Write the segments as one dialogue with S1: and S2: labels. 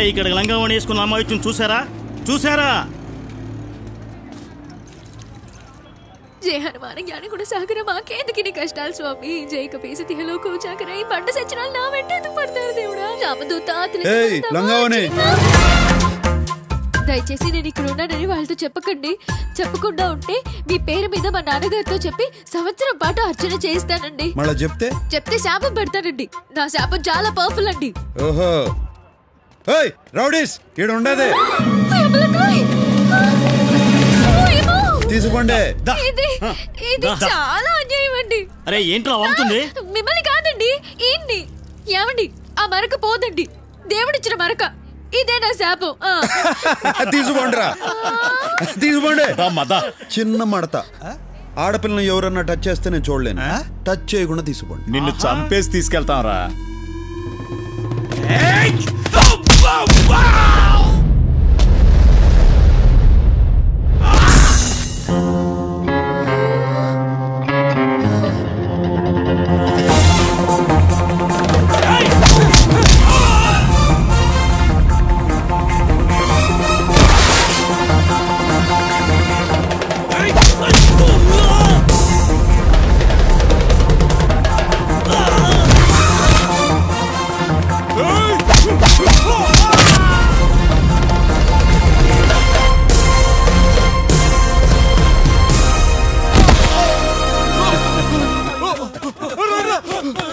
S1: ఇక్కడ లంగావణి వేసుకున్న అమ్మాయి చూసారా చూసారా?
S2: జయ హనుమాన జ్ఞాని కూడా సాగర మాకేందుకు నీ కష్టాలు స్వామి. జై కపీసి తిహలోకు చాకర ఈ పంట సచ్చినాలు నా వెంట ఎందుకు పడతారు దేవుడా? రామదూత దయచేసి నేను ఇక్కడ ఉన్నానని వాళ్ళతో చెప్పకండి. చెప్పకుండా ఉంటే మీ పేరు మీద మా నాన్నగారితో చెప్పి సంవత్సరం పాటు అర్చన చేయిస్తానండి. చెప్తే శాపం పెడతానండి. నా శాపం చాలా పవర్ఫుల్ అండి.
S3: ఓహో రౌడీస్ ఈడ ఉండదే తీసుకోండి.
S2: ఇది చాలా అన్యాయం అండి.
S1: అరే ఏంట్రా అవుతుంది?
S2: మిమ్మల్ని కాదండి ఏంటి ఏమండి ఆ మరక పోదండి. దేవుడిచ్చిన మరక ఇదే నా శాపం.
S3: తీసుకోండిరా తీసుకోండి. చిన్న మడత ఆడపిల్లని ఎవరన్నా టచ్ చేస్తే నేను చూడలేను. టచ్ చేయకుండా తీసుకోండి.
S4: నిన్ను చంపేసి తీసుకెళ్తాం రా.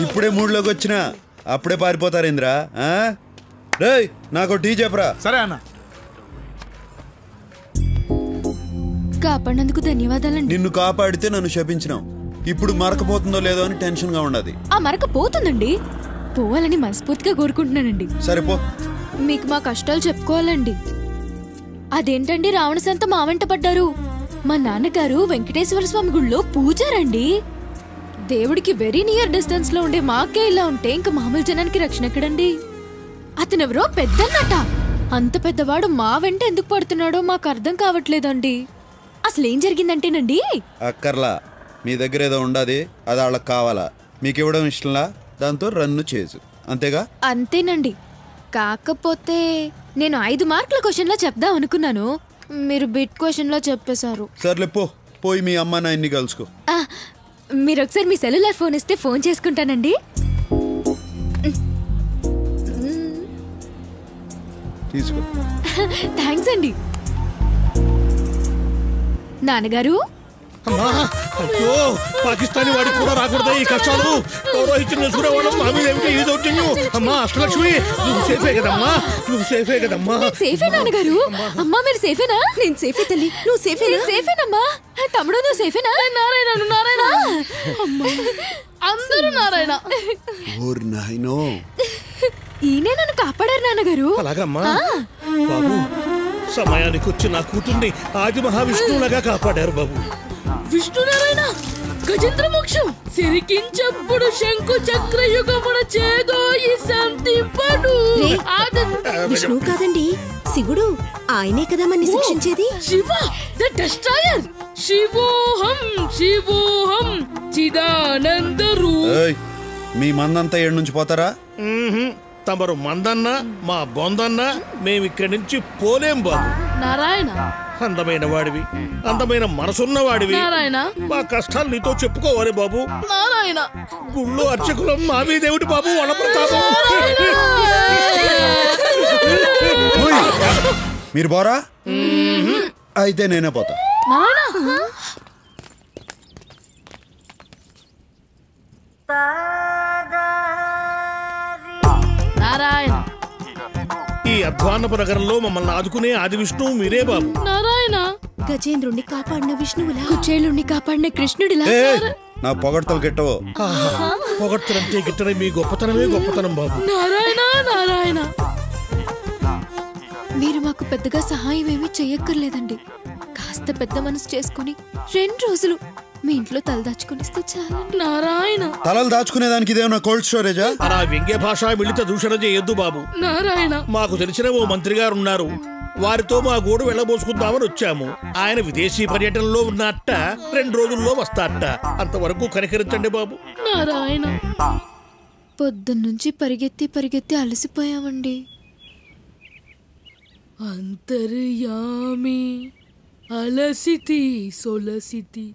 S3: ఇప్పుడే మూడ్లోకి వచ్చినా అప్పుడే పారిపోతారు ఇంద్రా. రేయ్ నాకు టీ చెప్పరా.
S4: సరే అన్న.
S2: కాపాడినందుకు ధన్యవాదాలండి.
S3: నిన్ను కాపాడితే నన్ను శపించినావు. ఇప్పుడు మరకపోతుందో లేదో అని టెన్షన్ గా ఉన్నది.
S2: ఆ మరక పోతుందండి. పోవాలని మనస్ఫూర్తిగా కోరుకుంటున్నానండి.
S3: సరిపో.
S2: మీకు మా కష్టాలు చెప్పుకోవాలండి. అదేంటండి రావణ సంత మా వెంట పడ్డారు. మా నాన్నగారు వెంకటేశ్వర స్వామి గుళ్ళో పూజారండి. దేవుడికి వెరీ నియర్ డిస్టెన్స్ లో ఉండే మాకే ఇలా ఉంటే ఇంకా మామూలు జనానికి రక్షణ ఎక్కడండి? అతనెవరో పెద్దన్నట. అంత పెద్దవాడు మా వెంట ఎందుకు పడుతున్నాడో మాకు అర్థం కావట్లేదండి. అసలేం జరిగిందంటేనండి,
S3: అక్కర్లా మీ దగ్గర ఏదో ఉండదు, అది వాళ్ళకి కావాలా, మీకు ఇవ్వడం ఇష్టంలా, దాంతో రన్ను చేసు, అంతేగా?
S2: అంతేనండి. కాకపోతే నేను 5 మార్కుల క్వశ్చన్లో చెప్దాం అనుకున్నాను, మీరు బిట్ క్వశ్చన్లో చెప్పేశారు.
S3: సర్లే పోయి మీ అమ్మ నాయన్ని కలుసుకో.
S2: మీరు ఒకసారి మీ సెల్యులర్ ఫోన్ ఇస్తే ఫోన్ చేసుకుంటానండి.
S3: తీసుకో.
S2: థ్యాంక్స్ అండి. నాన్నగారు,
S5: పాకిస్తానీ వాడికి కూడా రాకూడదు ఈ కష్టాలు. పౌరోహిత్యం మా మీద ఏమిటో ఈ దౌర్జన్యం. అమ్మా అష్టలక్ష్మి, నువ్వు సేఫే కదమ్మా, నువ్వు సేఫే కదమ్మా.
S2: సేఫే నాన్నగారు. అమ్మా మీరు సేఫేనా? నేను సేఫే తల్లి. నువ్వు సేఫే? సేఫేనమ్మా. తమ్ముడు నువ్వు సేఫేనా? నారాయణ నారాయణ అందరూ నారాయణ. ఈయనే నన్ను కాపాడారు నాన్నగారు.
S5: అలాగమ్మా బాబు, సమయానికి వచ్చి నా కూతుర్ని ఆది మహావిష్ణువులాగా కాపాడారు బాబు.
S6: విష్ణునారాయణ గజేంద్ర మోక్షం సిరికించప్పుడు శంకు చక్రయుగమున చేదో ఈ సంతింపడు.
S7: విష్ణువు కాదండి, శివుడు. ఆయనే కదా మన్ని శిక్షించేది.
S6: Shiva the destroyer. శివోహం శివోహం చిదానందరు.
S3: మీ మందంతా ఏడు నుంచి పోతారా?
S5: తమరు మందన్నా మా బొందన్నా మేమిక్కడి నుంచి పోలేం బాబు.
S6: నారాయణ,
S5: అందమైన వాడివి, అందమైన మనసున్న వాడివి.
S6: నారాయణ,
S5: మా కష్టాలు నీతో చెప్పుకోవాలి బాబు.
S6: నారాయణ,
S5: గుళ్ళో అర్చకులం మా మీదేమిటి బాబు వనప్రతాపం.
S3: మీరు పోరా? అయితే నేనే పోతా.
S6: నారాయణ,
S5: ఈ అధ్వాన్నపు నగరంలో మమ్మల్ని ఆదుకునే ఆది విష్ణువు మీరే బాబు.
S6: నారాయణ,
S7: గజేంద్రుణ్ణి కాపాడిన విష్ణువులా,
S2: కుచేలుణ్ణి కాపాడిన కృష్ణుడిలా.
S3: నా పొగడ్తలు గిట్టవో.
S5: పొగడ్తలంటే గిట్టనే మీ గొప్పతనమే గొప్పతనం బాబు.
S6: నారాయణ నారాయణ,
S2: మీరు మాకు పెద్దగా సహాయం ఏమీ చెయ్యక్కర్లేదండి. కాస్త పెద్ద మనసు చేసుకుని 2 రోజులు మీ ఇంట్లో తలదాచుకునిస్తే చాలా.
S6: నారాయణ,
S3: తలలు దాచుకునేదానికి ఇదేమన్నా కోల్డ్ స్టోరేజా?
S5: అలా వ్యంగ్య భాష మిళిత దూషణ చేయొద్దు బాబు.
S6: నారాయణ,
S5: మాకు తెలిసిన ఓ మంత్రి గారు ఉన్నారు, వారితో మా గోడు వెళ్ళబోసుకుందామని వచ్చాము. ఆయన విదేశీ పర్యటనలో ఉన్నట్ట 2 రోజుల్లో వస్తాట. అంతవరకు కనికరించండి బాబు.
S6: నారాయణ,
S2: పొద్దున్నుంచి పరిగెత్తి అలసిపోయామండి.
S6: అంతర్యామి అలసితి సొలసితి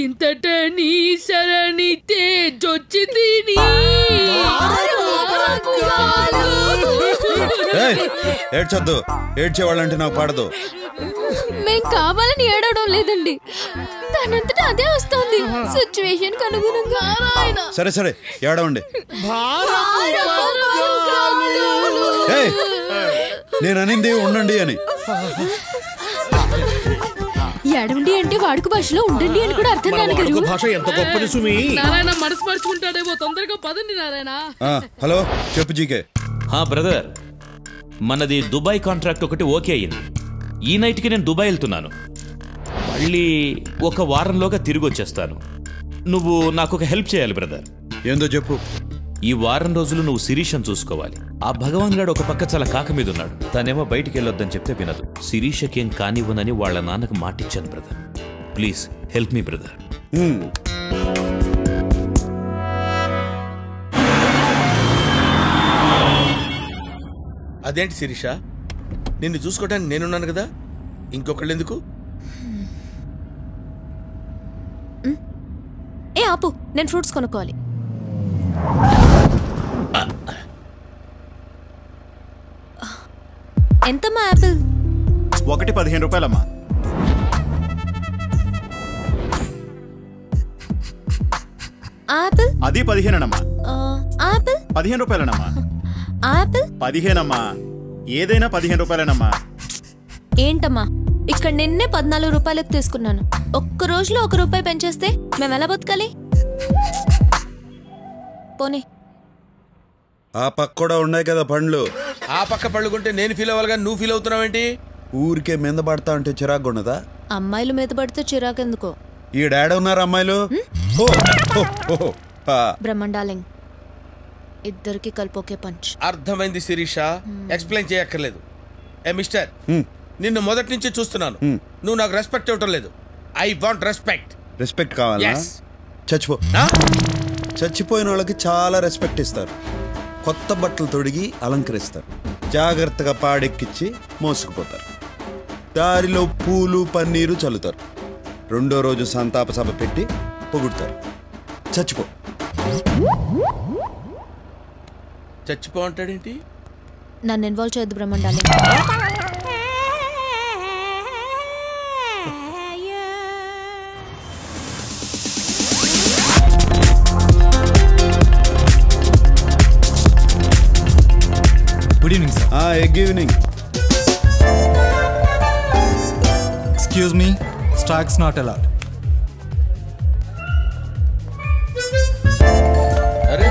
S6: ఇంతట నీ శరణి తేజొచ్చితి నీ
S3: ఏడ్చొద్దు, ఏడ్చేవాళ్ళంటే నాకు పడదు.
S2: మేం కావాలని ఏడవడం లేదండి, తనంతటా అదే వస్తుంది సిచ్యువేషన్ అనుగుణంగా.
S3: సరే సరే ఏడవండి. ఏయ్, నేను అనింది ఉండండి అని.
S2: ఏడవండి అంటే వాడుక భాషలో ఉండండి అని కూడా అర్థం నాన్నగారు.
S5: భాష ఎంత గొప్పది సుమి.
S6: నారాయణ మనసు మర్చుకుంటాడేమో, తొందరగా పదండి నారాయణ.
S3: హలో చెప్పు జీకే.
S8: బ్రదర్, మనది దుబాయ్ కాంట్రాక్ట్ ఒకటి ఓకే అయ్యింది. ఈ నైట్కి నేను దుబాయ్ వెళ్తున్నాను. మళ్ళీ ఒక వారంలోగా తిరిగి వచ్చేస్తాను. నువ్వు నాకు ఒక హెల్ప్ చేయాలి బ్రదర్.
S3: ఏందో చెప్పు.
S8: ఈ వారం రోజులు నువ్వు శిరీషను చూసుకోవాలి. ఆ భగవాన్ గాడు ఒక పక్క చాలా కాక మీద ఉన్నాడు. తనేమో బయటికి వెళ్ళొద్దని చెప్తే వినదు. శిరీషకేం కానివ్వనని వాళ్ళ నాన్నకు మాటిచ్చాను brother. Please help me brother.
S5: అదేంటి శిరీష, నిన్ను చూసుకోవడానికి నేనున్నాను కదా, ఇంకొకళ్ళు ఎందుకు?
S2: ఏ ఆపు, నేను ఫ్రూట్స్ కొనుక్కోవాలి. ఎంతమ్మా యాపిల్?
S4: ఒకటి 15 రూపాయలమ్మా.
S2: ఆపిల్
S4: అది 15 అమ్మా.
S2: ఆపిల్
S4: 15 రూపాయలనమ్మా.
S2: ఆపిల్
S4: 15 అమ్మా. ఏదైనా 15 రూపాయలనమ్మా.
S2: ఏంటమ్మా, ఇక్కడ నిన్నే 14 రూపాయలకు తీసుకున్నాను. ఒక్క రోజులో 1 రూపాయి పెంచేస్తే మేము ఎలా బతకాలి? పోనీ.
S3: ఆ పక్క కూడా ఉన్నాయి కదా పండ్లు.
S5: ఆ పక్క పళ్ళుకుంటే నేను ఫీల్ అవ్వాలిగా, నువ్వు ఫీల్ అవుతున్నావేంటి?
S3: ఊరికే మీద పడతా అంటే చిరాకు ఉన్నదా?
S2: అమ్మాయిలు మీద పడితే చిరాకెందుకో.
S3: ఈ డాడీ ఉన్నారు అమ్మాయిలు.
S2: బ్రహ్మండాలింగ్, ఇద్దరికి కలిపి ఒకే పంచ్.
S5: అర్థమైంది శిరీష, ఎక్స్ప్లెయిన్ చేయక్కర్లేదు. ఏ మిస్టర్, నిన్ను మొదటి నుంచి చూస్తున్నాను. నువ్వు నాకు రెస్పెక్ట్ ఇవ్వటం లేదు. I want respect.
S3: రెస్పెక్ట్ కావాలా? చచ్చిపో. చచ్చిపోయిన వాళ్ళకి చాలా రెస్పెక్ట్ ఇస్తారు. కొత్త బట్టలు తొడిగి అలంకరిస్తారు. జాగ్రత్తగా పాడెక్కించి మోసుకుపోతారు. దారిలో పూలు పన్నీరు చల్లుతారు. రెండో రోజు సంతాప సభ పెట్టి పొగుడతారు. చచ్చిపో.
S5: చచ్చిపో అంటాడేంటి?
S2: నన్ను ఇన్వాల్వ్ చేయొద్దు బ్రహ్మండాలింగ్.
S9: Good evening sir.
S3: Good evening.
S9: Excuse me, stocks not allowed.
S5: అరే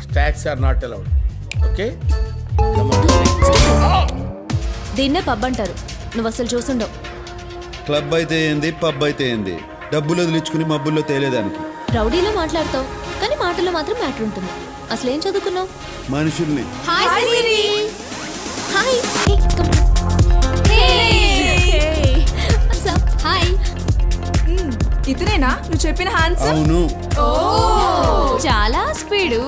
S5: stocks are not allowed. Okay,
S2: దీన్నే పబ్ అంటారు. నువ్వు అసలు చూసుండవు.
S3: క్లబ్ అయితే ఏంది, పబ్ అయితే ఏంది, డబ్బులు వదిలించుకుని మబ్బుల్లో తేలేదానికి.
S2: రౌడీలో మాట్లాడతావు కానీ మాటల్లో మాత్రం మ్యాటర్ ఉంటుంది. అసలు ఏం చదువుకున్నావు?
S3: మనుషుల్ని.
S7: ఇతనేనా నువ్వు చెప్పిన హ్యాండ్సమ్?
S3: అవును.
S2: చాలా స్పీడు.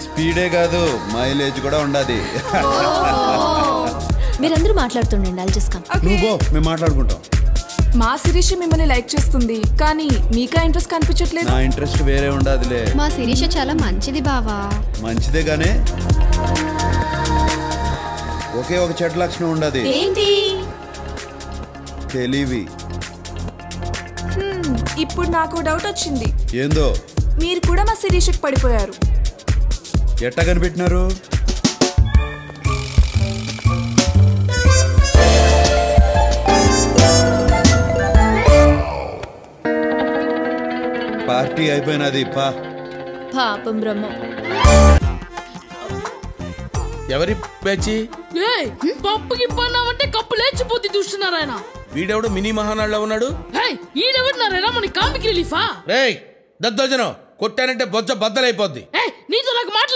S3: స్పీడే కాదు, మైలేజ్ కూడా ఉండాది.
S2: మీరందరూ మాట్లాడుతుండండి, I'll just come.
S3: నువ్వు మేము మాట్లాడుకుంటాం.
S7: మా శిరీష మిమ్మల్ని లైక్ చేస్తుంది కానీ మీకా ఇంట్రెస్ట్ కనిపించట్లేదు.
S3: నా ఇంట్రెస్ట్ వేరే ఉండాదిలే.
S10: మా శిరీష చాలా మంచిది బావా.
S3: మంచిదే గానే ఒకే ఒక చెడ్డ లక్షణం ఉండదు.
S2: ఏంటి?
S3: తెలివి.
S7: ఇప్పుడు నాకు డౌట్ వచ్చింది.
S3: ఏందో?
S7: మీరు కూడా మా శిరీషకి పడిపోయారు.
S3: ఎట్టా కనిపెట్టినారు? పార్టీ అయిపోయినది.
S2: పాపం బ్రహ్మ.
S5: ఎవరి పేచి?
S6: పప్పుకి పన్నామంటే కప్పు లేచిపోతే చూస్తున్నారాయన.
S5: వీడెవడు మినీ మహానాడులో ఉన్నాడు?
S6: ఈడెవడున్నారా మన కామిక్ రిలీఫా?
S5: రేయ్ దద్దోజనం, కొట్టానంటే బొజ్జ బద్దలైపోద్ది.
S6: నీతో నాకు